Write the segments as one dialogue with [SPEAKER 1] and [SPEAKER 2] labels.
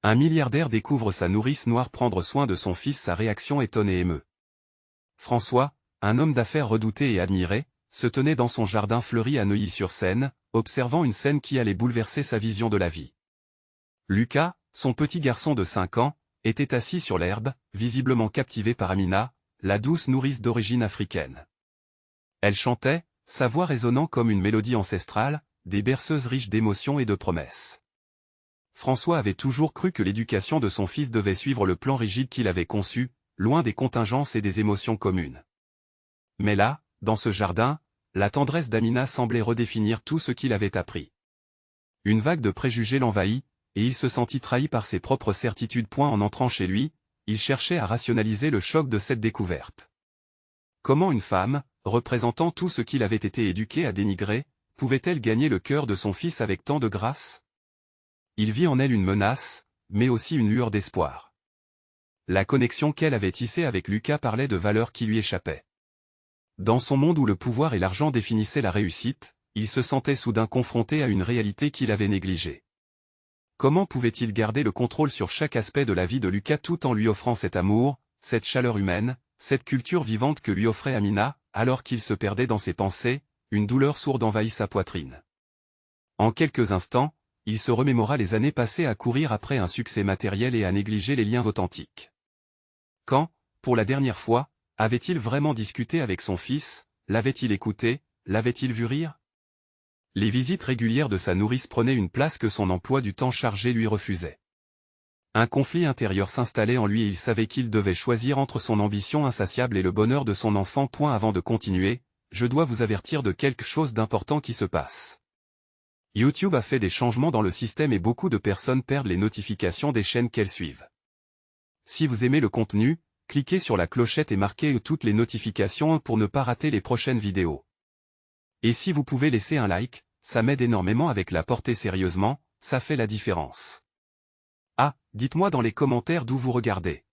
[SPEAKER 1] Un milliardaire découvre sa nourrice noire prendre soin de son fils, sa réaction étonne et émeut. François, un homme d'affaires redouté et admiré, se tenait dans son jardin fleuri à Neuilly-sur-Seine, observant une scène qui allait bouleverser sa vision de la vie. Lucas, son petit garçon de 5 ans, était assis sur l'herbe, visiblement captivé par Amina, la douce nourrice d'origine africaine. Elle chantait, sa voix résonnant comme une mélodie ancestrale, des berceuses riches d'émotions et de promesses. François avait toujours cru que l'éducation de son fils devait suivre le plan rigide qu'il avait conçu, loin des contingences et des émotions communes. Mais là, dans ce jardin, la tendresse d'Amina semblait redéfinir tout ce qu'il avait appris. Une vague de préjugés l'envahit, et il se sentit trahi par ses propres certitudes. En entrant chez lui, il cherchait à rationaliser le choc de cette découverte. Comment une femme, représentant tout ce qu'il avait été éduqué à dénigrer, pouvait-elle gagner le cœur de son fils avec tant de grâce? Il vit en elle une menace, mais aussi une lueur d'espoir. La connexion qu'elle avait tissée avec Lucas parlait de valeurs qui lui échappaient. Dans son monde où le pouvoir et l'argent définissaient la réussite, il se sentait soudain confronté à une réalité qu'il avait négligée. Comment pouvait-il garder le contrôle sur chaque aspect de la vie de Lucas tout en lui offrant cet amour, cette chaleur humaine, cette culture vivante que lui offrait Amina, alors qu'il se perdait dans ses pensées, une douleur sourde envahit sa poitrine. En quelques instants, il se remémora les années passées à courir après un succès matériel et à négliger les liens authentiques. Quand, pour la dernière fois, avait-il vraiment discuté avec son fils, l'avait-il écouté, l'avait-il vu rire? Les visites régulières de sa nourrice prenaient une place que son emploi du temps chargé lui refusait. Un conflit intérieur s'installait en lui et il savait qu'il devait choisir entre son ambition insatiable et le bonheur de son enfant. Avant de continuer, je dois vous avertir de quelque chose d'important qui se passe. YouTube a fait des changements dans le système et beaucoup de personnes perdent les notifications des chaînes qu'elles suivent. Si vous aimez le contenu, cliquez sur la clochette et marquez toutes les notifications pour ne pas rater les prochaines vidéos. Et si vous pouvez laisser un like, ça m'aide énormément avec la portée. Sérieusement, ça fait la différence. Ah, dites-moi dans les commentaires d'où vous regardez.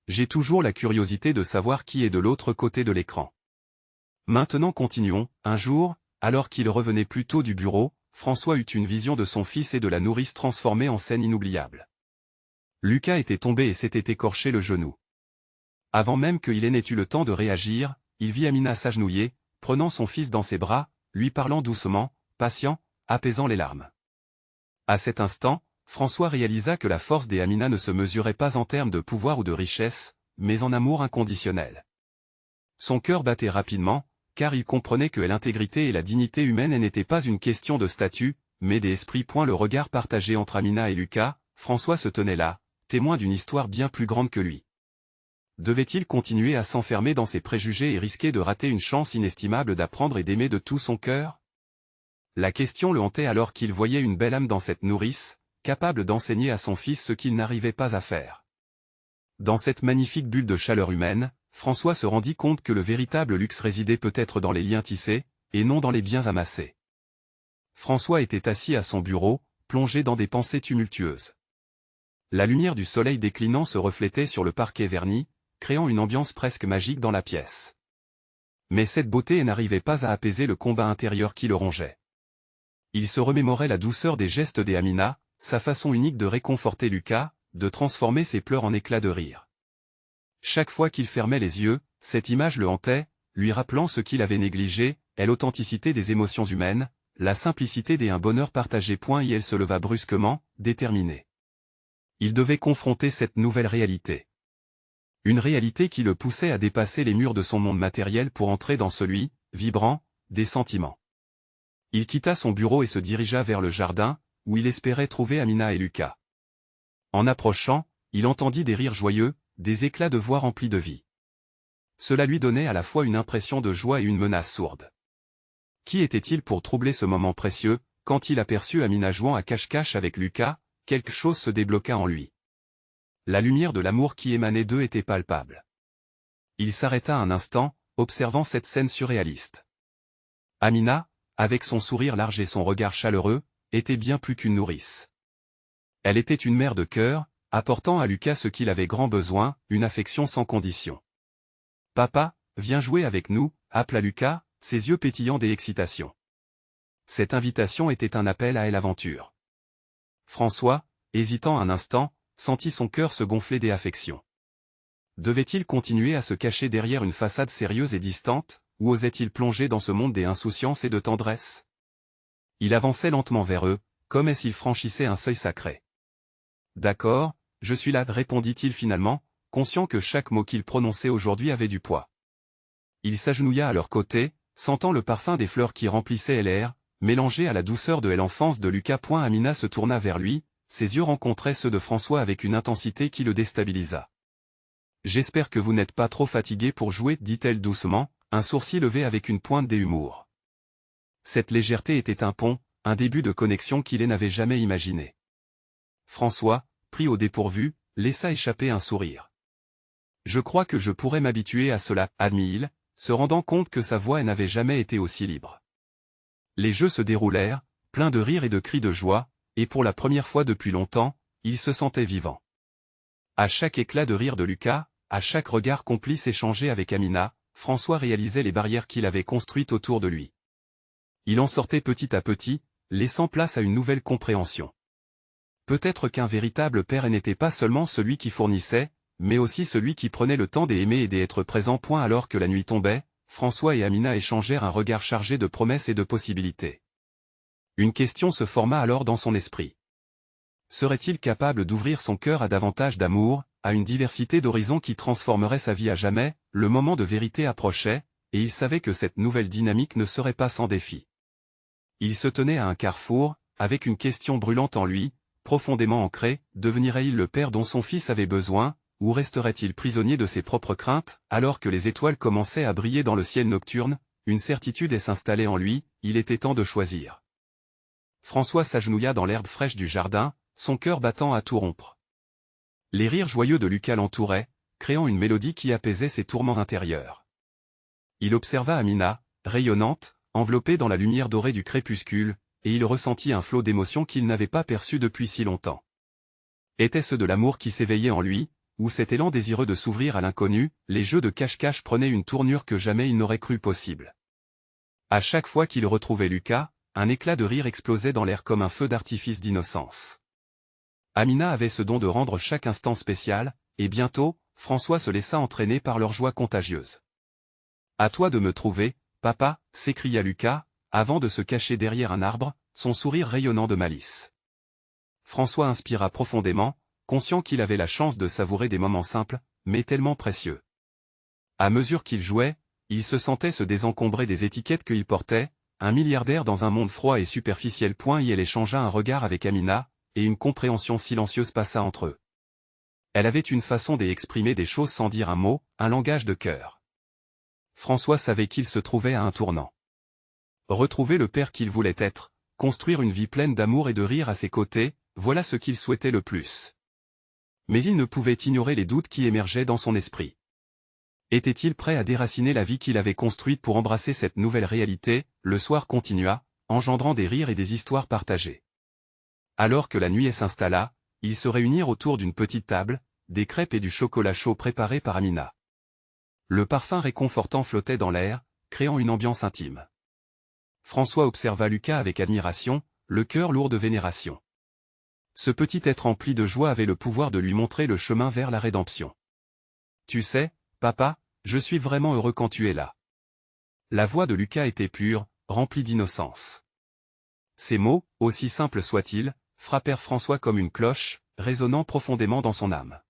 [SPEAKER 1] J'ai toujours la curiosité de savoir qui est de l'autre côté de l'écran. Maintenant continuons. Un jour, alors qu'il revenait plus tôt du bureau, François eut une vision de son fils et de la nourrice transformée en scène inoubliable. Lucas était tombé et s'était écorché le genou. Avant même qu'il n'ait eu le temps de réagir, il vit Amina s'agenouiller, prenant son fils dans ses bras, lui parlant doucement, patient, apaisant les larmes. À cet instant, François réalisa que la force des Amina ne se mesurait pas en termes de pouvoir ou de richesse, mais en amour inconditionnel. Son cœur battait rapidement, car il comprenait que l'intégrité et la dignité humaine n'étaient pas une question de statut, mais d'esprit. Le regard partagé entre Amina et Lucas, François se tenait là, témoin d'une histoire bien plus grande que lui. Devait-il continuer à s'enfermer dans ses préjugés et risquer de rater une chance inestimable d'apprendre et d'aimer de tout son cœur? La question le hantait alors qu'il voyait une belle âme dans cette nourrice, capable d'enseigner à son fils ce qu'il n'arrivait pas à faire. Dans cette magnifique bulle de chaleur humaine, François se rendit compte que le véritable luxe résidait peut-être dans les liens tissés, et non dans les biens amassés. François était assis à son bureau, plongé dans des pensées tumultueuses. La lumière du soleil déclinant se reflétait sur le parquet verni, créant une ambiance presque magique dans la pièce. Mais cette beauté n'arrivait pas à apaiser le combat intérieur qui le rongeait. Il se remémorait la douceur des gestes des Amina, sa façon unique de réconforter Lucas, de transformer ses pleurs en éclats de rire. Chaque fois qu'il fermait les yeux, cette image le hantait, lui rappelant ce qu'il avait négligé, l'authenticité des émotions humaines, la simplicité d'un bonheur partagé. Et elle se leva brusquement, déterminée. Il devait confronter cette nouvelle réalité. Une réalité qui le poussait à dépasser les murs de son monde matériel pour entrer dans celui, vibrant, des sentiments. Il quitta son bureau et se dirigea vers le jardin, où il espérait trouver Amina et Lucas. En approchant, il entendit des rires joyeux, des éclats de voix remplis de vie. Cela lui donnait à la fois une impression de joie et une menace sourde. Qui était-il pour troubler ce moment précieux? Quand il aperçut Amina jouant à cache-cache avec Lucas, quelque chose se débloqua en lui. La lumière de l'amour qui émanait d'eux était palpable. Il s'arrêta un instant, observant cette scène surréaliste. Amina, avec son sourire large et son regard chaleureux, était bien plus qu'une nourrice. Elle était une mère de cœur, apportant à Lucas ce qu'il avait grand besoin, une affection sans condition. « Papa, viens jouer avec nous », appela Lucas, ses yeux pétillants d'excitation. Cette invitation était un appel à l'aventure. François, hésitant un instant, sentit son cœur se gonfler d'affection. Devait-il continuer à se cacher derrière une façade sérieuse et distante, ou osait-il plonger dans ce monde des insouciances et de tendresse? Il avançait lentement vers eux, comme s'il franchissait un seuil sacré. « D'accord, je suis là, répondit-il finalement, conscient que chaque mot qu'il prononçait aujourd'hui avait du poids. Il s'agenouilla à leur côté, sentant le parfum des fleurs qui remplissaient l'air, mélangé à la douceur de l'enfance de Lucas. Amina se tourna vers lui, ses yeux rencontraient ceux de François avec une intensité qui le déstabilisa. « J'espère que vous n'êtes pas trop fatigué pour jouer, dit-elle doucement, un sourcil levé avec une pointe d'humour. Cette légèreté était un pont, un début de connexion qu'il n'avait jamais imaginé. François, pris au dépourvu, laissa échapper un sourire. « Je crois que je pourrais m'habituer à cela, admit-il, se rendant compte que sa voix n'avait jamais été aussi libre. Les jeux se déroulèrent, pleins de rires et de cris de joie, et pour la première fois depuis longtemps, il se sentait vivant. À chaque éclat de rire de Lucas, à chaque regard complice échangé avec Amina, François réalisait les barrières qu'il avait construites autour de lui. Il en sortait petit à petit, laissant place à une nouvelle compréhension. Peut-être qu'un véritable père n'était pas seulement celui qui fournissait, mais aussi celui qui prenait le temps d'aimer et d'être présent. Alors que la nuit tombait, François et Amina échangèrent un regard chargé de promesses et de possibilités. Une question se forma alors dans son esprit. Serait-il capable d'ouvrir son cœur à davantage d'amour, à une diversité d'horizons qui transformerait sa vie à jamais? Le moment de vérité approchait, et il savait que cette nouvelle dynamique ne serait pas sans défi. Il se tenait à un carrefour, avec une question brûlante en lui, profondément ancrée, devenirait-il le père dont son fils avait besoin, ou resterait-il prisonnier de ses propres craintes? Alors que les étoiles commençaient à briller dans le ciel nocturne, une certitude s'installait en lui, il était temps de choisir. François s'agenouilla dans l'herbe fraîche du jardin, son cœur battant à tout rompre. Les rires joyeux de Lucas l'entouraient, créant une mélodie qui apaisait ses tourments intérieurs. Il observa Amina, rayonnante, enveloppée dans la lumière dorée du crépuscule, et il ressentit un flot d'émotions qu'il n'avait pas perçu depuis si longtemps. Était-ce de l'amour qui s'éveillait en lui, ou cet élan désireux de s'ouvrir à l'inconnu? Les jeux de cache-cache prenaient une tournure que jamais il n'aurait cru possible. À chaque fois qu'il retrouvait Lucas, un éclat de rire explosait dans l'air comme un feu d'artifice d'innocence. Amina avait ce don de rendre chaque instant spécial, et bientôt, François se laissa entraîner par leur joie contagieuse. « À toi de me trouver, papa » s'écria Lucas, avant de se cacher derrière un arbre, son sourire rayonnant de malice. François inspira profondément, conscient qu'il avait la chance de savourer des moments simples, mais tellement précieux. À mesure qu'il jouait, il se sentait se désencombrer des étiquettes qu'il portait, un milliardaire dans un monde froid et superficiel. Il échangea un regard avec Amina, et une compréhension silencieuse passa entre eux. Elle avait une façon d'exprimer des choses sans dire un mot, un langage de cœur. François savait qu'il se trouvait à un tournant. Retrouver le père qu'il voulait être, construire une vie pleine d'amour et de rire à ses côtés, voilà ce qu'il souhaitait le plus. Mais il ne pouvait ignorer les doutes qui émergeaient dans son esprit. Était-il prêt à déraciner la vie qu'il avait construite pour embrasser cette nouvelle réalité? Le soir continua, engendrant des rires et des histoires partagées. Alors que la nuit s'installa, ils se réunirent autour d'une petite table, des crêpes et du chocolat chaud préparés par Amina. Le parfum réconfortant flottait dans l'air, créant une ambiance intime. François observa Lucas avec admiration, le cœur lourd de vénération. Ce petit être empli de joie avait le pouvoir de lui montrer le chemin vers la rédemption. « Tu sais, papa, je suis vraiment heureux quand tu es là. » La voix de Lucas était pure, remplie d'innocence. Ces mots, aussi simples soient-ils, frappèrent François comme une cloche, résonnant profondément dans son âme.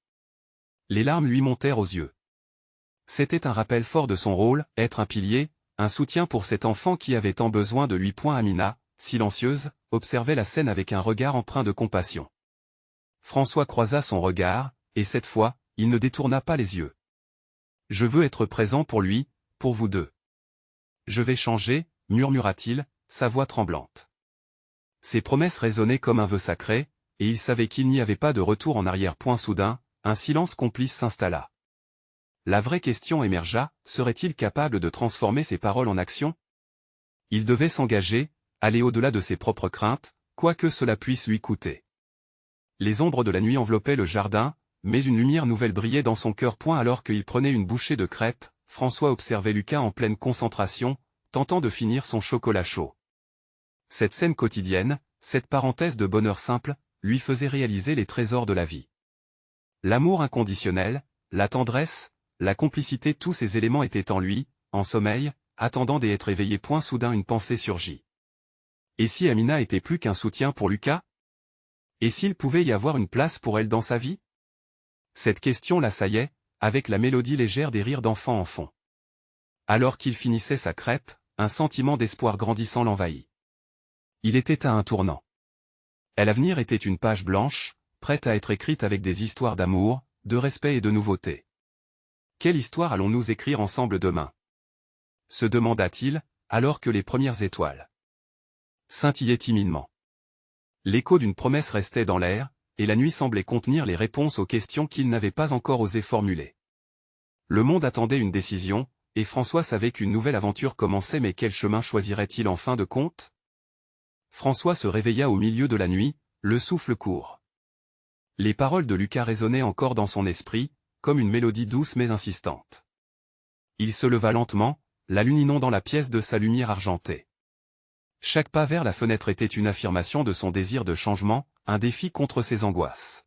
[SPEAKER 1] Les larmes lui montèrent aux yeux. C'était un rappel fort de son rôle, être un pilier, un soutien pour cet enfant qui avait tant besoin de lui. Amina, silencieuse, observait la scène avec un regard empreint de compassion. François croisa son regard, et cette fois, il ne détourna pas les yeux. « Je veux être présent pour lui, pour vous deux. Je vais changer, murmura-t-il, sa voix tremblante. Ses promesses résonnaient comme un vœu sacré, et il savait qu'il n'y avait pas de retour en arrière. Soudain, un silence complice s'installa. La vraie question émergea, serait-il capable de transformer ses paroles en action? Il devait s'engager, aller au-delà de ses propres craintes, quoi que cela puisse lui coûter. Les ombres de la nuit enveloppaient le jardin, mais une lumière nouvelle brillait dans son cœur. Alors qu'il prenait une bouchée de crêpes, François observait Lucas en pleine concentration, tentant de finir son chocolat chaud. Cette scène quotidienne, cette parenthèse de bonheur simple, lui faisait réaliser les trésors de la vie. L'amour inconditionnel, la tendresse, la complicité, tous ces éléments étaient en lui, en sommeil, attendant d'être éveillés. Soudain une pensée surgit. Et si Amina était plus qu'un soutien pour Lucas? Et s'il pouvait y avoir une place pour elle dans sa vie? Cette question l'assaillait, avec la mélodie légère des rires d'enfants en fond. Alors qu'il finissait sa crêpe, un sentiment d'espoir grandissant l'envahit. Il était à un tournant. L'avenir était une page blanche, prête à être écrite avec des histoires d'amour, de respect et de nouveauté. Quelle histoire allons-nous écrire ensemble demain? Se demanda-t-il, alors que les premières étoiles scintillaient timidement. L'écho d'une promesse restait dans l'air, et la nuit semblait contenir les réponses aux questions qu'il n'avait pas encore osé formuler. Le monde attendait une décision, et François savait qu'une nouvelle aventure commençait, mais quel chemin choisirait-il en fin de compte? François se réveilla au milieu de la nuit, le souffle court. Les paroles de Lucas résonnaient encore dans son esprit, comme une mélodie douce mais insistante. Il se leva lentement, la lune inondant la pièce de sa lumière argentée. Chaque pas vers la fenêtre était une affirmation de son désir de changement, un défi contre ses angoisses.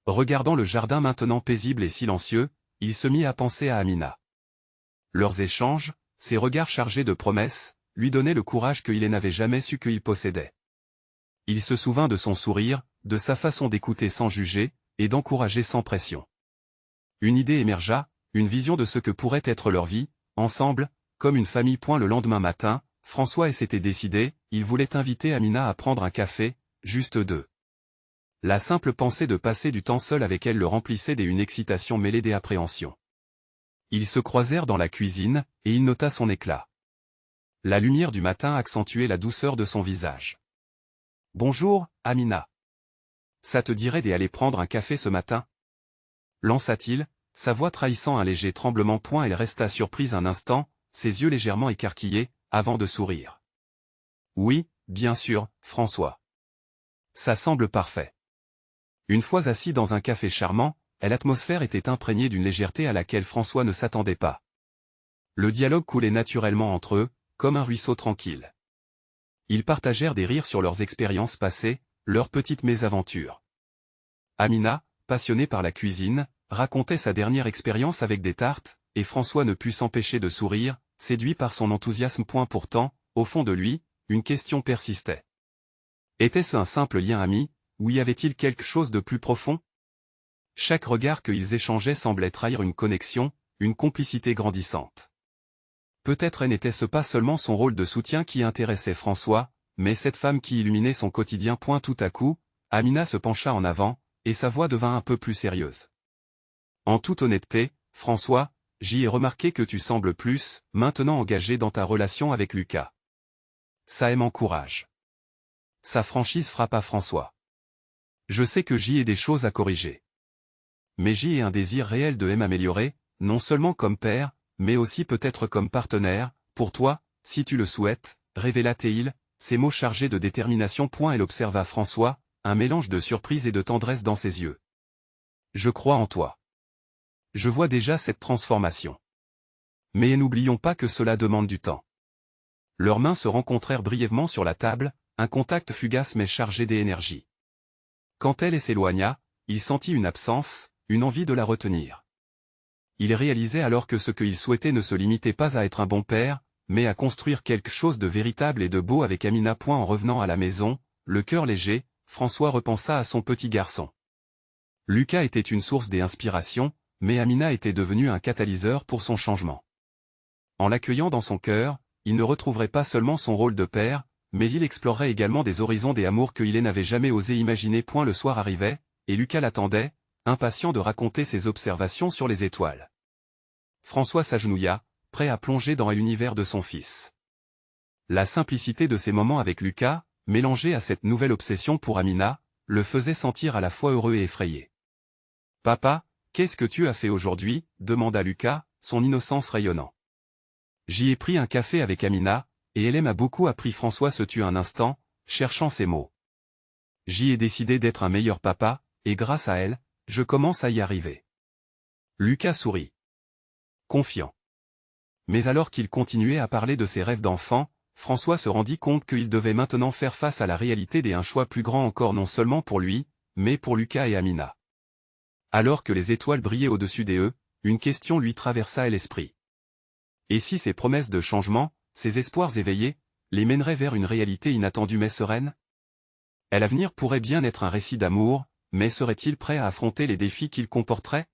[SPEAKER 1] Regardant le jardin maintenant paisible et silencieux, il se mit à penser à Amina. Leurs échanges, ses regards chargés de promesses, lui donnaient le courage qu'il n'avait jamais su qu'il possédait. Il se souvint de son sourire, de sa façon d'écouter sans juger, et d'encourager sans pression. Une idée émergea, une vision de ce que pourrait être leur vie, ensemble, comme une famille. Le lendemain matin, François s'était décidé, il voulait inviter Amina à prendre un café, juste deux. La simple pensée de passer du temps seul avec elle le remplissait d'une excitation mêlée d'appréhension. Ils se croisèrent dans la cuisine, et il nota son éclat. La lumière du matin accentuait la douceur de son visage. « Bonjour, Amina. Ça te dirait d'aller prendre un café ce matin ?» lança-t-il, sa voix trahissant un léger tremblement. Elle resta surprise un instant, ses yeux légèrement écarquillés, avant de sourire. « Oui, bien sûr, François. Ça semble parfait. » Une fois assis dans un café charmant, l'atmosphère était imprégnée d'une légèreté à laquelle François ne s'attendait pas. Le dialogue coulait naturellement entre eux, comme un ruisseau tranquille. Ils partagèrent des rires sur leurs expériences passées, leurs petites mésaventures. Amina, passionnée par la cuisine, racontait sa dernière expérience avec des tartes, et François ne put s'empêcher de sourire, séduit par son enthousiasme. Pourtant, au fond de lui, une question persistait. Était-ce un simple lien ami, ou y avait-il quelque chose de plus profond? Chaque regard qu'ils échangeaient semblait trahir une connexion, une complicité grandissante. Peut-être n'était-ce pas seulement son rôle de soutien qui intéressait François, mais cette femme qui illuminait son quotidien. Tout à coup, Amina se pencha en avant, et sa voix devint un peu plus sérieuse. En toute honnêteté, François, j'y ai remarqué que tu sembles plus, maintenant engagé dans ta relation avec Lucas. Ça m'encourage. Sa franchise frappa François. Je sais que j'y ai des choses à corriger. Mais j'y ai un désir réel de m'améliorer, non seulement comme père, mais aussi peut-être comme partenaire, pour toi, si tu le souhaites, révéla-t-il, ses mots chargés de détermination. Elle observa François, un mélange de surprise et de tendresse dans ses yeux. Je crois en toi. Je vois déjà cette transformation. Mais n'oublions pas que cela demande du temps. Leurs mains se rencontrèrent brièvement sur la table, un contact fugace mais chargé d'énergie. Quand elle s'éloigna, il sentit une absence, une envie de la retenir. Il réalisait alors que ce qu'il souhaitait ne se limitait pas à être un bon père, mais à construire quelque chose de véritable et de beau avec Amina. En revenant à la maison, le cœur léger, François repensa à son petit garçon. Lucas était une source d'inspiration, mais Amina était devenue un catalyseur pour son changement. En l'accueillant dans son cœur, il ne retrouverait pas seulement son rôle de père, mais il explorerait également des horizons des amours qu'il n'avait jamais osé imaginer. Le soir arrivait, et Lucas l'attendait, impatient de raconter ses observations sur les étoiles. François s'agenouilla, prêt à plonger dans l'univers de son fils. La simplicité de ces moments avec Lucas, mélangée à cette nouvelle obsession pour Amina, le faisait sentir à la fois heureux et effrayé. « Papa, qu'est-ce que tu as fait aujourd'hui » demanda Lucas, son innocence rayonnant. « J'y ai pris un café avec Amina, et elle m'a beaucoup appris. » François se tut un instant, cherchant ses mots. « J'y ai décidé d'être un meilleur papa, et grâce à elle, je commence à y arriver. » Lucas sourit. Confiant. Mais alors qu'il continuait à parler de ses rêves d'enfant, François se rendit compte qu'il devait maintenant faire face à la réalité d'un choix plus grand encore non seulement pour lui, mais pour Lucas et Amina. Alors que les étoiles brillaient au-dessus d'eux, une question lui traversa l'esprit. Et si ces promesses de changement, ces espoirs éveillés, les mèneraient vers une réalité inattendue mais sereine? L'avenir pourrait bien être un récit d'amour, mais serait-il prêt à affronter les défis qu'il comporterait?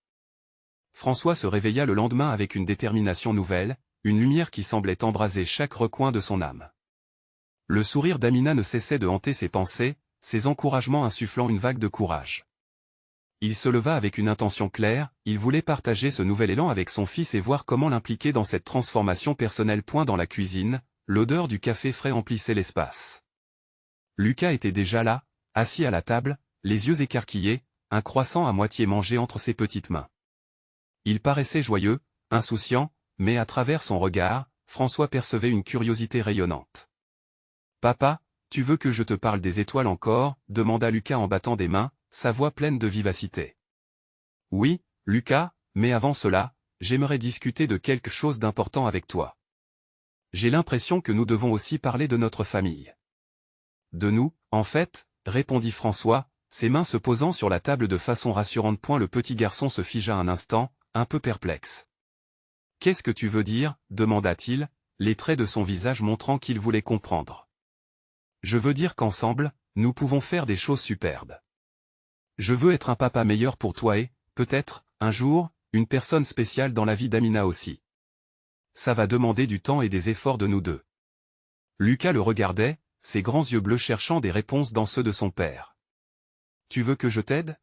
[SPEAKER 1] François se réveilla le lendemain avec une détermination nouvelle, une lumière qui semblait embraser chaque recoin de son âme. Le sourire d'Amina ne cessait de hanter ses pensées, ses encouragements insufflant une vague de courage. Il se leva avec une intention claire, il voulait partager ce nouvel élan avec son fils et voir comment l'impliquer dans cette transformation personnelle. Dans la cuisine, l'odeur du café frais emplissait l'espace. Lucas était déjà là, assis à la table, les yeux écarquillés, un croissant à moitié mangé entre ses petites mains. Il paraissait joyeux, insouciant, mais à travers son regard, François percevait une curiosité rayonnante. « Papa, tu veux que je te parle des étoiles encore ?» demanda Lucas en battant des mains, sa voix pleine de vivacité. « Oui, Lucas, mais avant cela, j'aimerais discuter de quelque chose d'important avec toi. J'ai l'impression que nous devons aussi parler de notre famille. » « De nous, en fait ?» répondit François, ses mains se posant sur la table de façon rassurante. Le petit garçon se figea un instant, un peu perplexe. « Qu'est-ce que tu veux dire ?» demanda-t-il, les traits de son visage montrant qu'il voulait comprendre. « Je veux dire qu'ensemble, nous pouvons faire des choses superbes. Je veux être un papa meilleur pour toi et, peut-être, un jour, une personne spéciale dans la vie d'Amina aussi. Ça va demander du temps et des efforts de nous deux. » Lucas le regardait, ses grands yeux bleus cherchant des réponses dans ceux de son père. « Tu veux que je t'aide ?»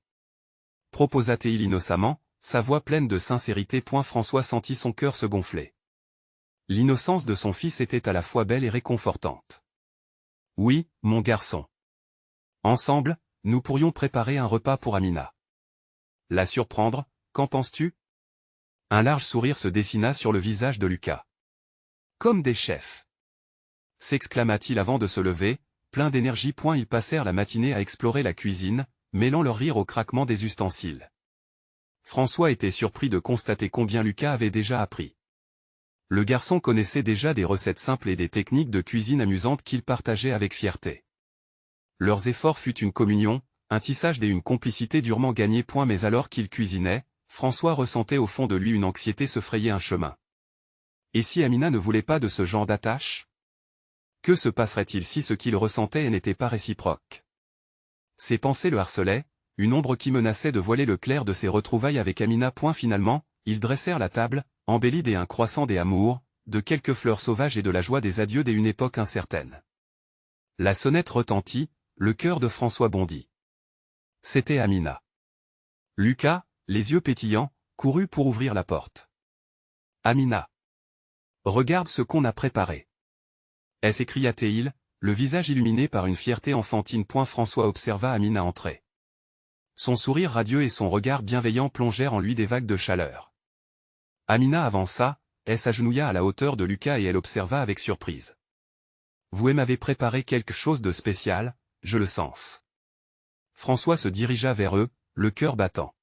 [SPEAKER 1] proposa-t-il innocemment, sa voix pleine de sincérité. François sentit son cœur se gonfler. L'innocence de son fils était à la fois belle et réconfortante. « Oui, mon garçon. Ensemble, nous pourrions préparer un repas pour Amina. La surprendre, qu'en penses-tu ?» Un large sourire se dessina sur le visage de Lucas. « Comme des chefs !» s'exclama-t-il avant de se lever, plein d'énergie. Ils passèrent la matinée à explorer la cuisine, mêlant leur rire au craquement des ustensiles. François était surpris de constater combien Lucas avait déjà appris. Le garçon connaissait déjà des recettes simples et des techniques de cuisine amusantes qu'il partageait avec fierté. Leurs efforts furent une communion, un tissage et une complicité durement gagnés. Mais alors qu'il cuisinait, François ressentait au fond de lui une anxiété se frayer un chemin. Et si Amina ne voulait pas de ce genre d'attache? Que se passerait-il si ce qu'il ressentait n'était pas réciproque? Ses pensées le harcelaient, une ombre qui menaçait de voiler le clair de ses retrouvailles avec Amina. Finalement, ils dressèrent la table, embellie d'un croissant des amours, de quelques fleurs sauvages et de la joie des adieux d'une époque incertaine. La sonnette retentit, le cœur de François bondit. C'était Amina. Lucas, les yeux pétillants, courut pour ouvrir la porte. « Amina. Regarde ce qu'on a préparé. » s'écria-t-il, le visage illuminé par une fierté enfantine. François observa Amina entrer. Son sourire radieux et son regard bienveillant plongèrent en lui des vagues de chaleur. Amina avança, s'agenouilla à la hauteur de Lucas et elle observa avec surprise. « Vous m'avez préparé quelque chose de spécial, je le sens. » François se dirigea vers eux, le cœur battant.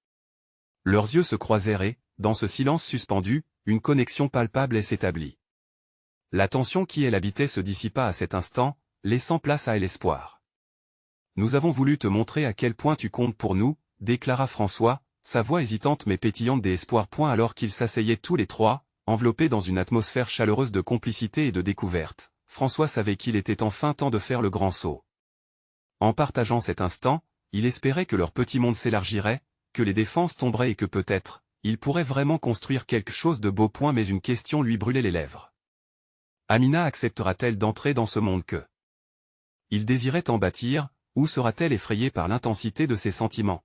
[SPEAKER 1] Leurs yeux se croisèrent et, dans ce silence suspendu, une connexion palpable s'établit. La tension qui l'habitait se dissipa à cet instant, laissant place à l'espoir. « Nous avons voulu te montrer à quel point tu comptes pour nous, » déclara François, sa voix hésitante mais pétillante d'espoir. Alors qu'ils s'asseyaient tous les trois, enveloppés dans une atmosphère chaleureuse de complicité et de découverte, François savait qu'il était enfin temps de faire le grand saut. En partageant cet instant, il espérait que leur petit monde s'élargirait, que les défenses tomberaient et que peut-être, ils pourraient vraiment construire quelque chose de beau. Mais une question lui brûlait les lèvres. Amina acceptera-t-elle d'entrer dans ce monde que il désirait en bâtir, ou sera-t-elle effrayée par l'intensité de ses sentiments?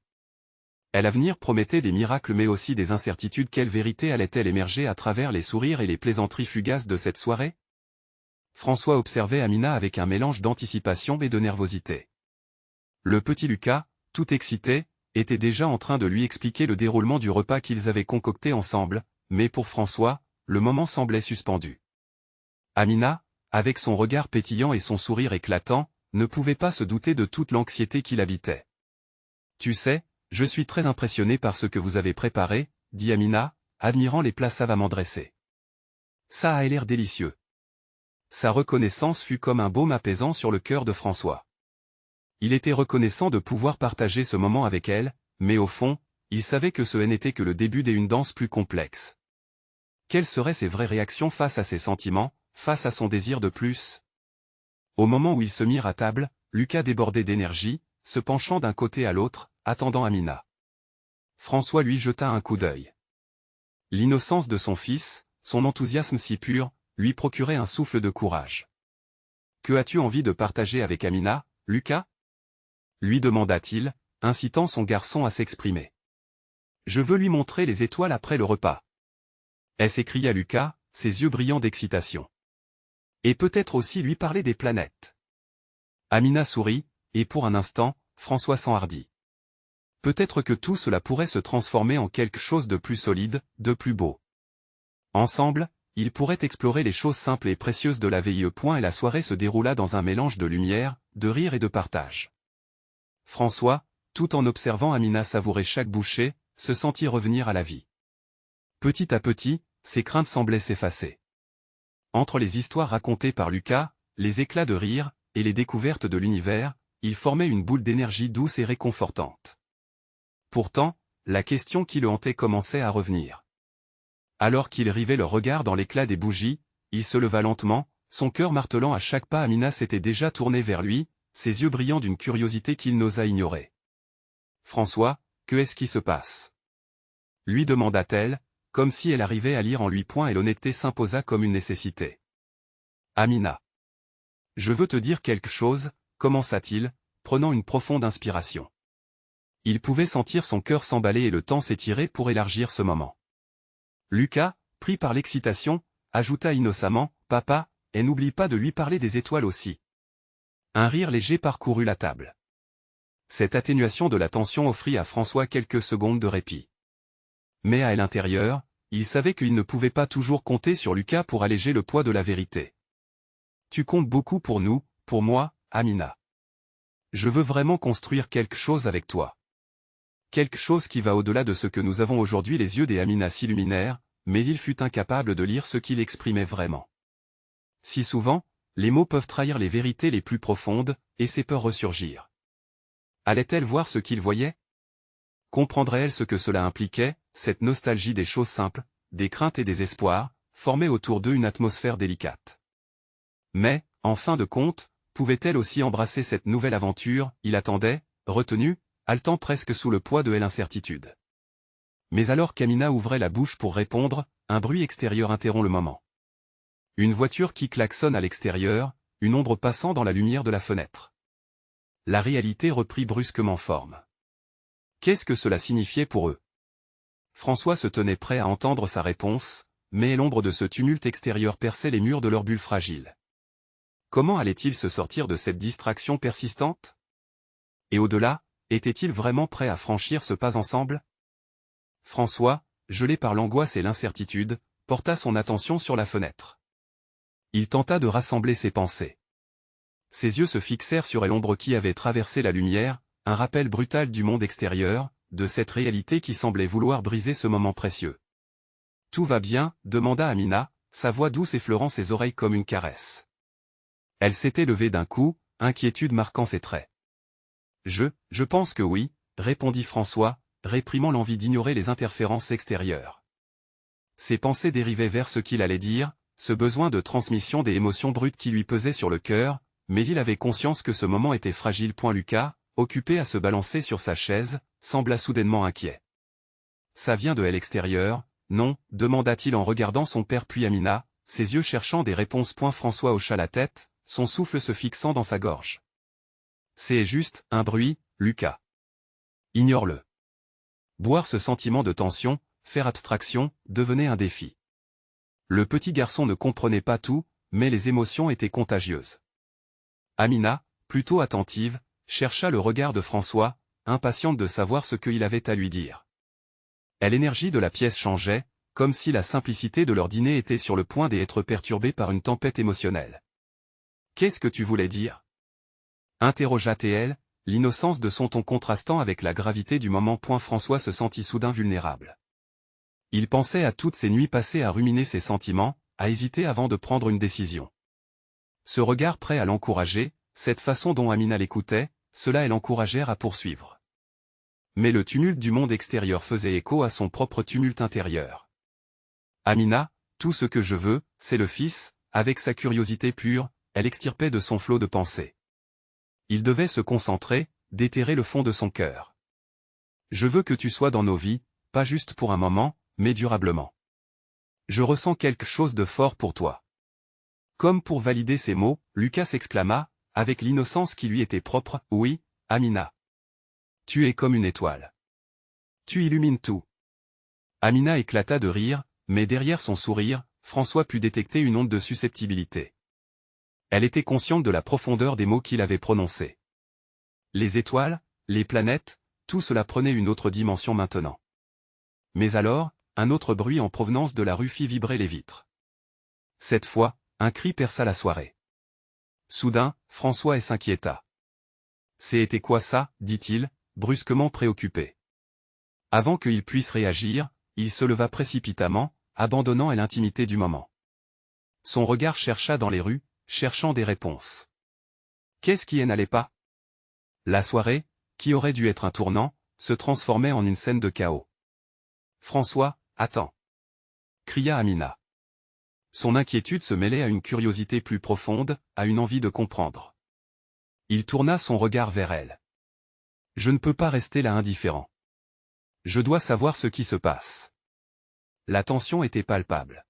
[SPEAKER 1] L'avenir promettait des miracles mais aussi des incertitudes. Quelle vérité allait-elle émerger à travers les sourires et les plaisanteries fugaces de cette soirée? François observait Amina avec un mélange d'anticipation et de nervosité. Le petit Lucas, tout excité, était déjà en train de lui expliquer le déroulement du repas qu'ils avaient concocté ensemble, mais pour François, le moment semblait suspendu. Amina, avec son regard pétillant et son sourire éclatant, ne pouvait pas se douter de toute l'anxiété qui l'habitait. « Tu sais, je suis très impressionné par ce que vous avez préparé, » dit Amina, admirant les plats savamment dressés. « Ça a l'air délicieux. sa reconnaissance fut comme un baume apaisant sur le cœur de François. Il était reconnaissant de pouvoir partager ce moment avec elle, mais au fond, il savait que ce n'était que le début d'une danse plus complexe. Quelles seraient ses vraies réactions face à ses sentiments, face à son désir de plus? Au moment où ils se mirent à table, Lucas débordait d'énergie, se penchant d'un côté à l'autre, attendant Amina. François lui jeta un coup d'œil. L'innocence de son fils, son enthousiasme si pur, lui procurait un souffle de courage. « Que as-tu envie de partager avec Amina, Lucas ?» lui demanda-t-il, incitant son garçon à s'exprimer. « Je veux lui montrer les étoiles après le repas. » s'écria Lucas, ses yeux brillants d'excitation. « Et peut-être aussi lui parler des planètes. » Amina sourit, et pour un instant, François s'enhardit. Peut-être que tout cela pourrait se transformer en quelque chose de plus solide, de plus beau. Ensemble, ils pourraient explorer les choses simples et précieuses de la vie. Et la soirée se déroula dans un mélange de lumière, de rire et de partage. François, tout en observant Amina savourer chaque bouchée, se sentit revenir à la vie. Petit à petit, ses craintes semblaient s'effacer. Entre les histoires racontées par Lucas, les éclats de rire, et les découvertes de l'univers, il formait une boule d'énergie douce et réconfortante. Pourtant, la question qui le hantait commençait à revenir. Alors qu'il rivait le regard dans l'éclat des bougies, il se leva lentement, son cœur martelant à chaque pas. Amina s'était déjà tournée vers lui, ses yeux brillant d'une curiosité qu'il n'osa ignorer. « François, que est-ce qui se passe ?» lui demanda-t-elle, comme si elle arrivait à lire en lui. Et l'honnêteté s'imposa comme une nécessité. « Amina. Je veux te dire quelque chose, » commença-t-il, prenant une profonde inspiration. Il pouvait sentir son cœur s'emballer et le temps s'étirer pour élargir ce moment. Lucas, pris par l'excitation, ajouta innocemment, « Papa, et n'oublie pas de lui parler des étoiles aussi. » Un rire léger parcourut la table. Cette atténuation de la tension offrit à François quelques secondes de répit. Mais à l'intérieur, il savait qu'il ne pouvait pas toujours compter sur Lucas pour alléger le poids de la vérité. « Tu comptes beaucoup pour nous, pour moi, Amina. Je veux vraiment construire quelque chose avec toi. Quelque chose qui va au-delà de ce que nous avons aujourd'hui. » Les yeux d'Amina s'illuminèrent, mais il fut incapable de lire ce qu'il exprimait vraiment. Si souvent, les mots peuvent trahir les vérités les plus profondes, et ses peurs ressurgir. Allait-elle voir ce qu'il voyait? Comprendrait-elle ce que cela impliquait, cette nostalgie des choses simples, des craintes et des espoirs, formait autour d'eux une atmosphère délicate. Mais, en fin de compte, pouvait-elle aussi embrasser cette nouvelle aventure? Il attendait, retenu, haletant presque sous le poids de l'incertitude. Mais alors qu'Amina ouvrait la bouche pour répondre, un bruit extérieur interrompt le moment. Une voiture qui klaxonne à l'extérieur, une ombre passant dans la lumière de la fenêtre. La réalité reprit brusquement forme. Qu'est-ce que cela signifiait pour eux? François se tenait prêt à entendre sa réponse, mais l'ombre de ce tumulte extérieur perçait les murs de leur bulle fragile. Comment allait-il se sortir de cette distraction persistante? Et au-delà, était-il vraiment prêt à franchir ce pas ensemble? François, gelé par l'angoisse et l'incertitude, porta son attention sur la fenêtre. Il tenta de rassembler ses pensées. Ses yeux se fixèrent sur l'ombre qui avait traversé la lumière, un rappel brutal du monde extérieur, de cette réalité qui semblait vouloir briser ce moment précieux. « Tout va bien ?» demanda Amina, sa voix douce effleurant ses oreilles comme une caresse. Elle s'était levée d'un coup, inquiétude marquant ses traits. « Je pense que oui », répondit François, réprimant l'envie d'ignorer les interférences extérieures. Ses pensées dérivaient vers ce qu'il allait dire, ce besoin de transmission des émotions brutes qui lui pesaient sur le cœur, mais il avait conscience que ce moment était fragile. Lucas, occupé à se balancer sur sa chaise, sembla soudainement inquiet. « Ça vient de l'extérieur, non ?» demanda-t-il en regardant son père puis Amina, ses yeux cherchant des réponses. François hocha la tête, son souffle se fixant dans sa gorge. « C'est juste un bruit, Lucas. Ignore-le. » Boire ce sentiment de tension, faire abstraction, devenait un défi. Le petit garçon ne comprenait pas tout, mais les émotions étaient contagieuses. Amina, plutôt attentive, chercha le regard de François, impatiente de savoir ce qu'il avait à lui dire. L'énergie de la pièce changeait, comme si la simplicité de leur dîner était sur le point d'être perturbée par une tempête émotionnelle. « Qu'est-ce que tu voulais dire ?» interrogea-t-elle, l'innocence de son ton contrastant avec la gravité du moment. François se sentit soudain vulnérable. Il pensait à toutes ces nuits passées à ruminer ses sentiments, à hésiter avant de prendre une décision. Ce regard prêt à l'encourager, cette façon dont Amina l'écoutait, cela l'encouragèrent à poursuivre. Mais le tumulte du monde extérieur faisait écho à son propre tumulte intérieur. Amina, tout ce que je veux, c'est le fils, avec sa curiosité pure, elle extirpait de son flot de pensées. Il devait se concentrer, déterrer le fond de son cœur. Je veux que tu sois dans nos vies, pas juste pour un moment, mais durablement. Je ressens quelque chose de fort pour toi. Comme pour valider ces mots, Lucas s'exclama, avec l'innocence qui lui était propre, oui, Amina. Tu es comme une étoile. Tu illumines tout. Amina éclata de rire, mais derrière son sourire, François put détecter une onde de susceptibilité. Elle était consciente de la profondeur des mots qu'il avait prononcés. Les étoiles, les planètes, tout cela prenait une autre dimension maintenant. Mais alors, un autre bruit en provenance de la rue fit vibrer les vitres. Cette fois, un cri perça la soirée. Soudain, François s'inquiéta. C'était quoi ça, dit-il, brusquement préoccupé. Avant qu'il puisse réagir, il se leva précipitamment, abandonnant l'intimité du moment. Son regard chercha dans les rues, cherchant des réponses. Qu'est-ce qui n'allait pas? La soirée, qui aurait dû être un tournant, se transformait en une scène de chaos. François, attends! Cria Amina. Son inquiétude se mêlait à une curiosité plus profonde, à une envie de comprendre. Il tourna son regard vers elle. Je ne peux pas rester là indifférent. Je dois savoir ce qui se passe. La tension était palpable.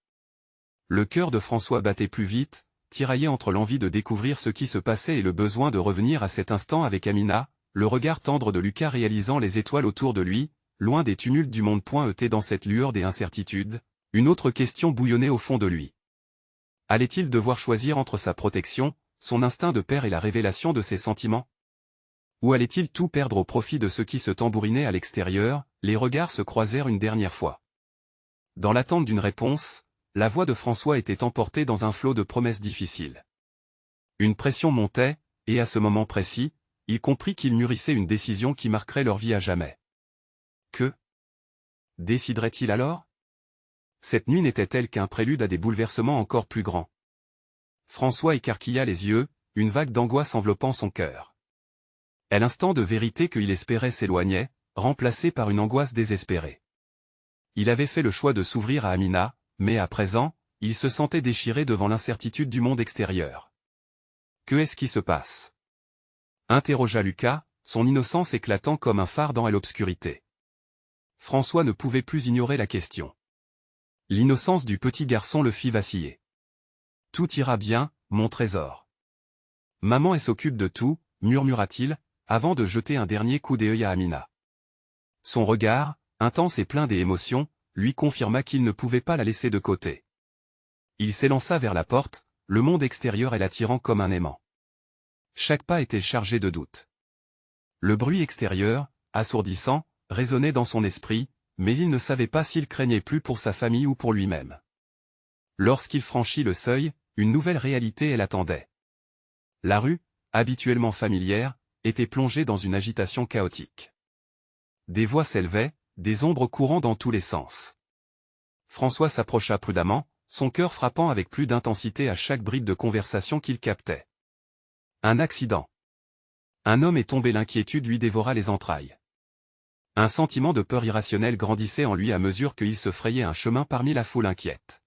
[SPEAKER 1] Le cœur de François battait plus vite, tiraillé entre l'envie de découvrir ce qui se passait et le besoin de revenir à cet instant avec Amina, le regard tendre de Lucas réalisant les étoiles autour de lui, loin des tumultes du monde pointé dans cette lueur des incertitudes, une autre question bouillonnait au fond de lui. Allait-il devoir choisir entre sa protection, son instinct de père et la révélation de ses sentiments? Ou allait-il tout perdre au profit de ce qui se tambourinait à l'extérieur? Les regards se croisèrent une dernière fois. Dans l'attente d'une réponse, la voix de François était emportée dans un flot de promesses difficiles. Une pression montait, et à ce moment précis, il comprit qu'il mûrissait une décision qui marquerait leur vie à jamais. Que déciderait-il alors? Cette nuit n'était-elle qu'un prélude à des bouleversements encore plus grands? François écarquilla les yeux, une vague d'angoisse enveloppant son cœur. Et l'instant de vérité qu'il espérait s'éloignait, remplacé par une angoisse désespérée. Il avait fait le choix de s'ouvrir à Amina, mais à présent, il se sentait déchiré devant l'incertitude du monde extérieur. Que est-ce qui se passe? Interrogea Lucas, son innocence éclatant comme un phare dans l'obscurité. François ne pouvait plus ignorer la question. L'innocence du petit garçon le fit vaciller. Tout ira bien, mon trésor. Maman s'occupe de tout, murmura-t-il, avant de jeter un dernier coup d'œil à Amina. Son regard, intense et plein d'émotions, lui confirma qu'il ne pouvait pas la laisser de côté. Il s'élança vers la porte, le monde extérieur l'attirant comme un aimant. Chaque pas était chargé de doute. Le bruit extérieur, assourdissant, résonnait dans son esprit, mais il ne savait pas s'il craignait plus pour sa famille ou pour lui-même. Lorsqu'il franchit le seuil, une nouvelle réalité l'attendait. La rue, habituellement familière, était plongée dans une agitation chaotique. Des voix s'élevaient, des ombres courant dans tous les sens. François s'approcha prudemment, son cœur frappant avec plus d'intensité à chaque bride de conversation qu'il captait. Un accident. Un homme est tombé, l'inquiétude lui dévora les entrailles. Un sentiment de peur irrationnelle grandissait en lui à mesure qu'il se frayait un chemin parmi la foule inquiète.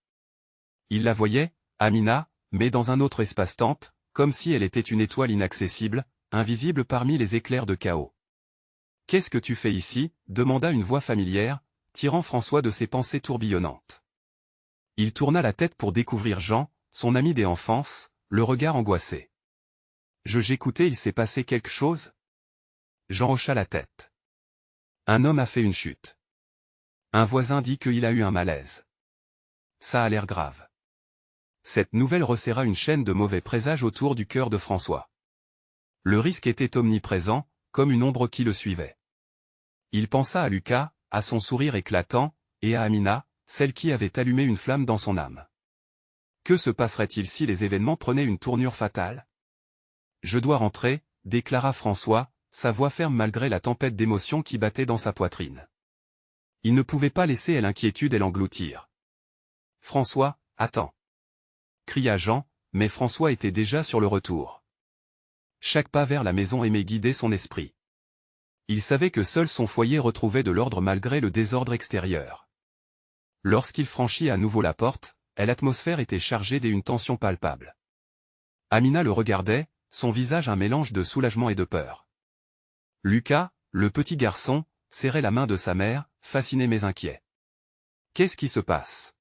[SPEAKER 1] Il la voyait, Amina, mais dans un autre espace-temps, comme si elle était une étoile inaccessible, invisible parmi les éclairs de chaos. « Qu'est-ce que tu fais ici ?» demanda une voix familière, tirant François de ses pensées tourbillonnantes. Il tourna la tête pour découvrir Jean, son ami d'enfance, le regard angoissé. « J'écoutais, il s'est passé quelque chose ?» Jean hocha la tête. Un homme a fait une chute. Un voisin dit qu'il a eu un malaise. Ça a l'air grave. Cette nouvelle resserra une chaîne de mauvais présages autour du cœur de François. Le risque était omniprésent, comme une ombre qui le suivait. Il pensa à Lucas, à son sourire éclatant, et à Amina, celle qui avait allumé une flamme dans son âme. Que se passerait-il si les événements prenaient une tournure fatale? « Je dois rentrer, » déclara François, sa voix ferme malgré la tempête d'émotions qui battait dans sa poitrine. Il ne pouvait pas laisser l'inquiétude l'engloutir. « François, attends !» cria Jean, mais François était déjà sur le retour. Chaque pas vers la maison aimait guider son esprit. Il savait que seul son foyer retrouvait de l'ordre malgré le désordre extérieur. Lorsqu'il franchit à nouveau la porte, l'atmosphère était chargée d'une tension palpable. Amina le regardait, son visage un mélange de soulagement et de peur. Lucas, le petit garçon, serrait la main de sa mère, fasciné mais inquiet. « Qu'est-ce qui se passe ?»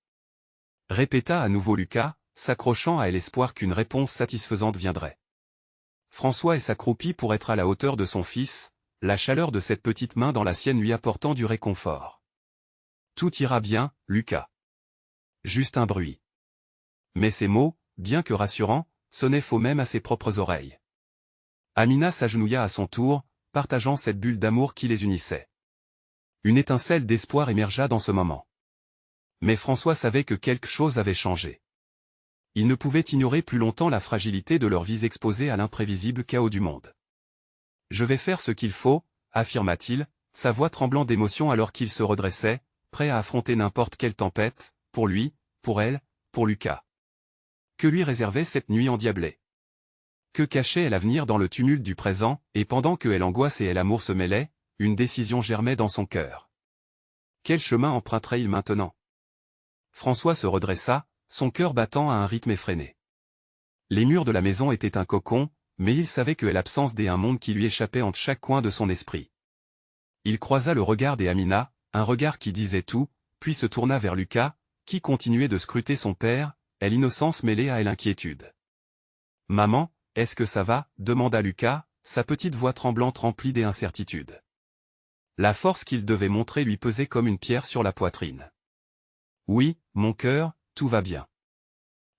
[SPEAKER 1] répéta à nouveau Lucas, s'accrochant à l'espoir qu'une réponse satisfaisante viendrait. François s'accroupit pour être à la hauteur de son fils, la chaleur de cette petite main dans la sienne lui apportant du réconfort. « Tout ira bien, Lucas. » Juste un bruit. Mais ces mots, bien que rassurants, sonnaient faux même à ses propres oreilles. Amina s'agenouilla à son tour, partageant cette bulle d'amour qui les unissait. Une étincelle d'espoir émergea dans ce moment. Mais François savait que quelque chose avait changé. Il ne pouvait ignorer plus longtemps la fragilité de leurs vies exposées à l'imprévisible chaos du monde. « Je vais faire ce qu'il faut », affirma-t-il, sa voix tremblant d'émotion alors qu'il se redressait, prêt à affronter n'importe quelle tempête, pour lui, pour elle, pour Lucas. Que lui réservait cette nuit endiablée? Que cachait l'avenir dans le tumulte du présent, et pendant que l'angoisse et l'amour se mêlaient, une décision germait dans son cœur. Quel chemin emprunterait-il maintenant? François se redressa, son cœur battant à un rythme effréné. Les murs de la maison étaient un cocon, mais il savait que l'absence d'un monde qui lui échappait entre chaque coin de son esprit. Il croisa le regard d'Amina, un regard qui disait tout, puis se tourna vers Lucas, qui continuait de scruter son père, l'innocence mêlée à l'inquiétude. « Maman, est-ce que ça va ?» demanda Lucas, sa petite voix tremblante remplie d'incertitude. La force qu'il devait montrer lui pesait comme une pierre sur la poitrine. « Oui, mon cœur, tout va bien.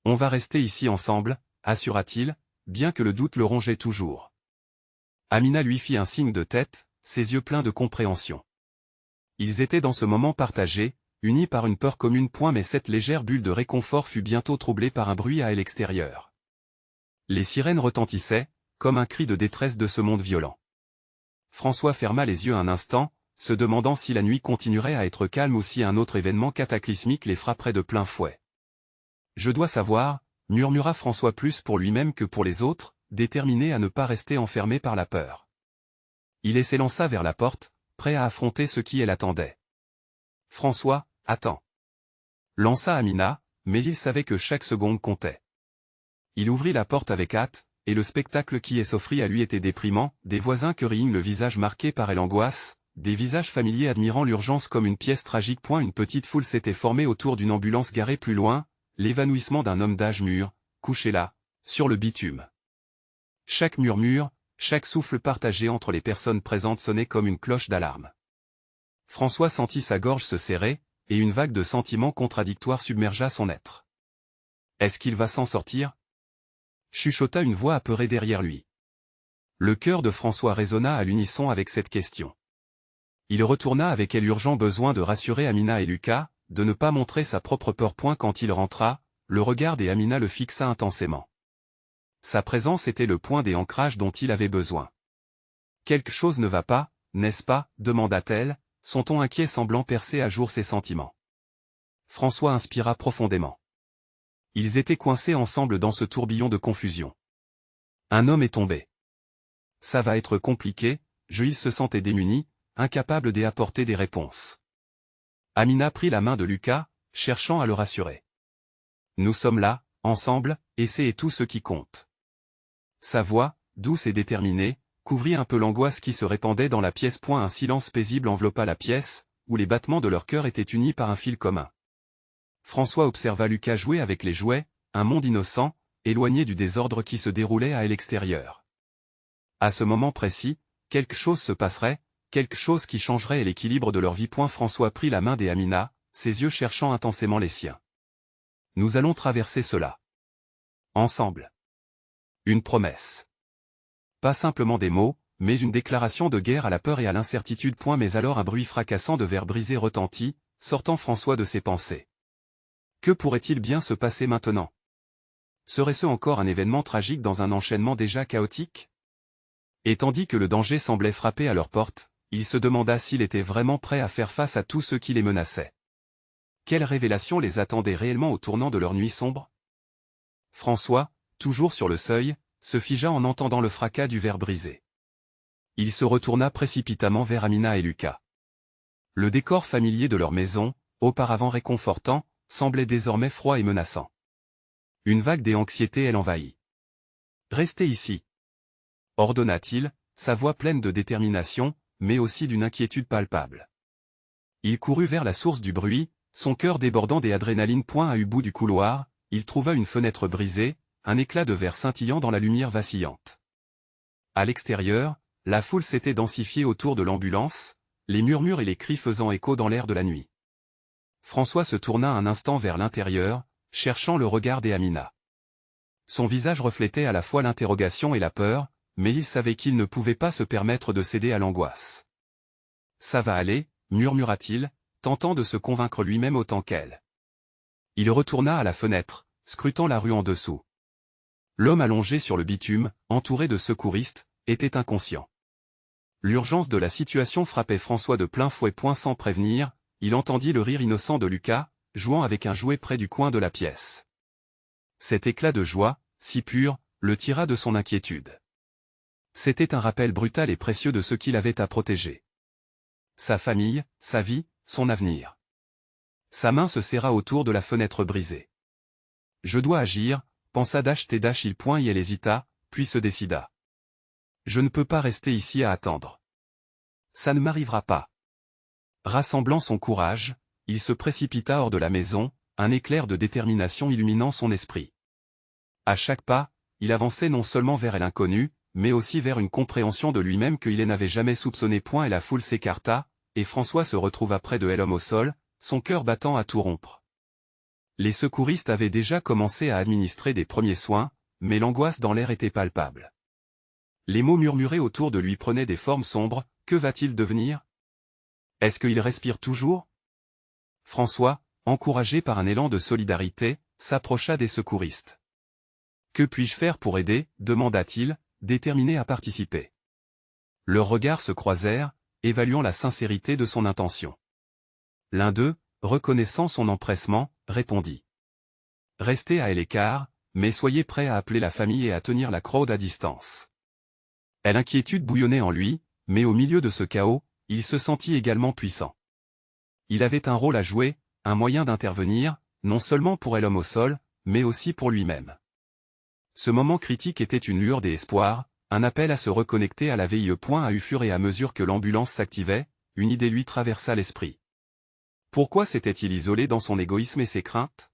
[SPEAKER 1] On va rester ici ensemble, » assura-t-il, bien que le doute le rongeait toujours. Amina lui fit un signe de tête, ses yeux pleins de compréhension. Ils étaient dans ce moment partagés, unis par une peur commune. Mais cette légère bulle de réconfort fut bientôt troublée par un bruit à l'extérieur. Les sirènes retentissaient, comme un cri de détresse de ce monde violent. François ferma les yeux un instant, se demandant si la nuit continuerait à être calme ou si un autre événement cataclysmique les frapperait de plein fouet. « Je dois savoir », murmura François plus pour lui-même que pour les autres, déterminé à ne pas rester enfermé par la peur. Il s'élança vers la porte, prêt à affronter ce qui l'attendait. « François, attends !» lança Amina, mais il savait que chaque seconde comptait. Il ouvrit la porte avec hâte, et le spectacle qui s'offrit à lui était déprimant, des voisins que rigne le visage marqué par l'angoisse, des visages familiers admirant l'urgence comme une pièce tragique. Une petite foule s'était formée autour d'une ambulance garée plus loin, l'évanouissement d'un homme d'âge mûr, couché là, sur le bitume. Chaque murmure, chaque souffle partagé entre les personnes présentes sonnait comme une cloche d'alarme. François sentit sa gorge se serrer, et une vague de sentiments contradictoires submergea son être. « Est-ce qu'il va s'en sortir ?» chuchota une voix apeurée derrière lui. Le cœur de François résonna à l'unisson avec cette question. Il retourna avec l'urgent besoin de rassurer Amina et Lucas, de ne pas montrer sa propre peur. Quand il rentra, le regard d'Amina le fixa intensément. Sa présence était le point d'ancrage dont il avait besoin. « Quelque chose ne va pas, n'est-ce pas ?» demanda-t-elle, son ton inquiet semblant percer à jour ses sentiments. François inspira profondément. Ils étaient coincés ensemble dans ce tourbillon de confusion. Un homme est tombé. Ça va être compliqué, il se sentait démuni, incapable d'apporter des réponses. Amina prit la main de Lucas, cherchant à le rassurer. Nous sommes là, ensemble, et c'est tout ce qui compte. Sa voix, douce et déterminée, couvrit un peu l'angoisse qui se répandait dans la pièce. Un silence paisible enveloppa la pièce, où les battements de leur cœur étaient unis par un fil commun. François observa Lucas jouer avec les jouets, un monde innocent, éloigné du désordre qui se déroulait à l'extérieur. À ce moment précis, quelque chose se passerait, quelque chose qui changerait l'équilibre de leur vie. François prit la main d'Amina, ses yeux cherchant intensément les siens. Nous allons traverser cela. Ensemble. Une promesse. Pas simplement des mots, mais une déclaration de guerre à la peur et à l'incertitude. Mais alors un bruit fracassant de verre brisé retentit, sortant François de ses pensées. Que pourrait-il bien se passer maintenant? Serait-ce encore un événement tragique dans un enchaînement déjà chaotique? Et tandis que le danger semblait frapper à leur porte, il se demanda s'il était vraiment prêt à faire face à tout ce qui les menaçait. Quelle révélation les attendait réellement au tournant de leur nuit sombre? François, toujours sur le seuil, se figea en entendant le fracas du verre brisé. Il se retourna précipitamment vers Amina et Lucas. Le décor familier de leur maison, auparavant réconfortant, semblait désormais froid et menaçant. Une vague d'anxiété l'envahit. « Restez ici !» ordonna-t-il, sa voix pleine de détermination, mais aussi d'une inquiétude palpable. Il courut vers la source du bruit, son cœur débordant d'adrénaline. À un bout du couloir, il trouva une fenêtre brisée, un éclat de verre scintillant dans la lumière vacillante. À l'extérieur, la foule s'était densifiée autour de l'ambulance, les murmures et les cris faisant écho dans l'air de la nuit. François se tourna un instant vers l'intérieur, cherchant le regard d'Amina. Son visage reflétait à la fois l'interrogation et la peur, mais il savait qu'il ne pouvait pas se permettre de céder à l'angoisse. « Ça va aller », murmura-t-il, tentant de se convaincre lui-même autant qu'elle. Il retourna à la fenêtre, scrutant la rue en dessous. L'homme allongé sur le bitume, entouré de secouristes, était inconscient. L'urgence de la situation frappait François de plein fouet. Sans prévenir, il entendit le rire innocent de Lucas, jouant avec un jouet près du coin de la pièce. Cet éclat de joie, si pur, le tira de son inquiétude. C'était un rappel brutal et précieux de ce qu'il avait à protéger. Sa famille, sa vie, son avenir. Sa main se serra autour de la fenêtre brisée. « Je dois agir », pensa il hésita, puis se décida. « Je ne peux pas rester ici à attendre. Ça ne m'arrivera pas. » Rassemblant son courage, il se précipita hors de la maison, un éclair de détermination illuminant son esprit. À chaque pas, il avançait non seulement vers l'inconnu, mais aussi vers une compréhension de lui-même qu'il n'avait jamais soupçonné. Et la foule s'écarta, et François se retrouva près de l'homme au sol, son cœur battant à tout rompre. Les secouristes avaient déjà commencé à administrer des premiers soins, mais l'angoisse dans l'air était palpable. Les mots murmurés autour de lui prenaient des formes sombres. Que va-t-il devenir? Est-ce qu'il respire toujours? François, encouragé par un élan de solidarité, s'approcha des secouristes. « Que puis-je faire pour aider ?» demanda-t-il, déterminé à participer. Leurs regards se croisèrent, évaluant la sincérité de son intention. L'un d'eux, reconnaissant son empressement, répondit. « Restez à l'écart, mais soyez prêts à appeler la famille et à tenir la crowd à distance. » L'inquiétude bouillonnait en lui, mais au milieu de ce chaos, il se sentit également puissant. Il avait un rôle à jouer, un moyen d'intervenir, non seulement pour l'homme au sol, mais aussi pour lui-même. Ce moment critique était une lueur d'espoir, un appel à se reconnecter à la vie. À fur et à mesure que l'ambulance s'activait, une idée lui traversa l'esprit. Pourquoi s'était-il isolé dans son égoïsme et ses craintes?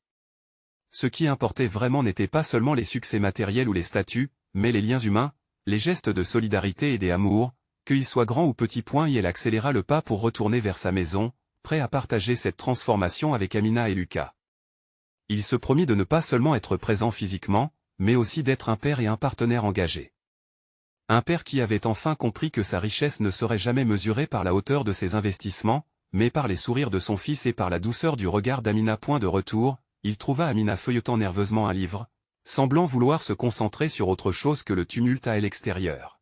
[SPEAKER 1] Ce qui importait vraiment n'était pas seulement les succès matériels ou les statuts, mais les liens humains, les gestes de solidarité et d'amour, qu'ils soient grands ou petits. Elle accéléra le pas pour retourner vers sa maison, prêt à partager cette transformation avec Amina et Lucas. Il se promit de ne pas seulement être présent physiquement, mais aussi d'être un père et un partenaire engagé. Un père qui avait enfin compris que sa richesse ne serait jamais mesurée par la hauteur de ses investissements, mais par les sourires de son fils et par la douceur du regard d'Amina. De retour, il trouva Amina feuilletant nerveusement un livre, semblant vouloir se concentrer sur autre chose que le tumulte à l'extérieur.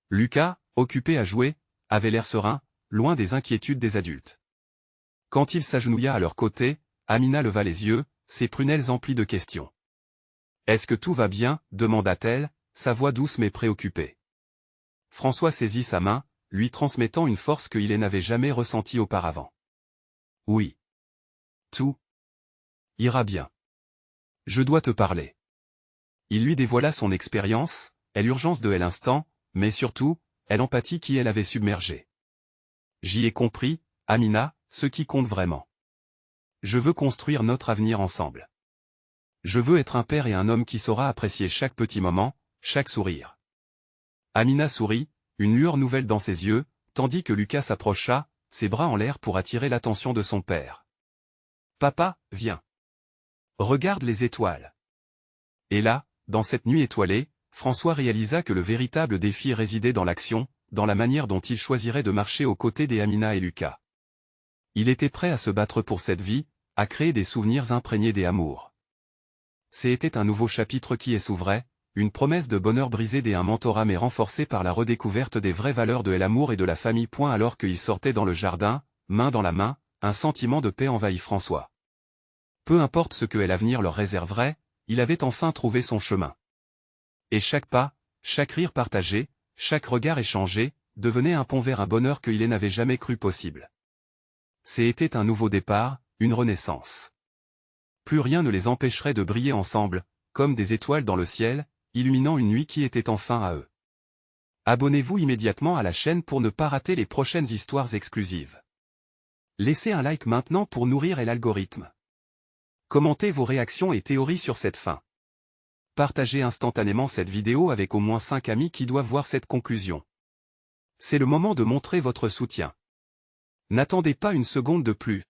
[SPEAKER 1] Lucas, occupé à jouer, avait l'air serein, loin des inquiétudes des adultes. Quand il s'agenouilla à leur côté, Amina leva les yeux, ses prunelles emplies de questions. « Est-ce que tout va bien ?» demanda-t-elle, sa voix douce mais préoccupée. François saisit sa main, lui transmettant une force qu'il n'avait jamais ressentie auparavant. « Oui. Tout ira bien. Je dois te parler. » Il lui dévoila son expérience, l'urgence de l'instant, mais surtout, l'empathie qui l'avait submergée. « J'y ai compris, Amina, ce qui compte vraiment. Je veux construire notre avenir ensemble. Je veux être un père et un homme qui saura apprécier chaque petit moment, chaque sourire. » Amina sourit, une lueur nouvelle dans ses yeux, tandis que Lucas s'approcha, ses bras en l'air pour attirer l'attention de son père. « Papa, viens. Regarde les étoiles. » Et là, dans cette nuit étoilée, François réalisa que le véritable défi résidait dans l'action, dans la manière dont il choisirait de marcher aux côtés d'Amina et Lucas. Il était prêt à se battre pour cette vie, à créer des souvenirs imprégnés d'amour. C'était un nouveau chapitre qui s'ouvrait, une promesse de bonheur brisée et un mentorat mais renforcé par la redécouverte des vraies valeurs de l'amour et de la famille. Alors qu'il sortait dans le jardin, main dans la main, un sentiment de paix envahit François. Peu importe ce que l'avenir leur réserverait, il avait enfin trouvé son chemin. Et chaque pas, chaque rire partagé, chaque regard échangé, devenait un pont vers un bonheur qu'il n'avait jamais cru possible. C'était un nouveau départ, une renaissance. Plus rien ne les empêcherait de briller ensemble, comme des étoiles dans le ciel, illuminant une nuit qui était enfin à eux. Abonnez-vous immédiatement à la chaîne pour ne pas rater les prochaines histoires exclusives. Laissez un like maintenant pour nourrir l'algorithme. Commentez vos réactions et théories sur cette fin. Partagez instantanément cette vidéo avec au moins 5 amis qui doivent voir cette conclusion. C'est le moment de montrer votre soutien. N'attendez pas une seconde de plus,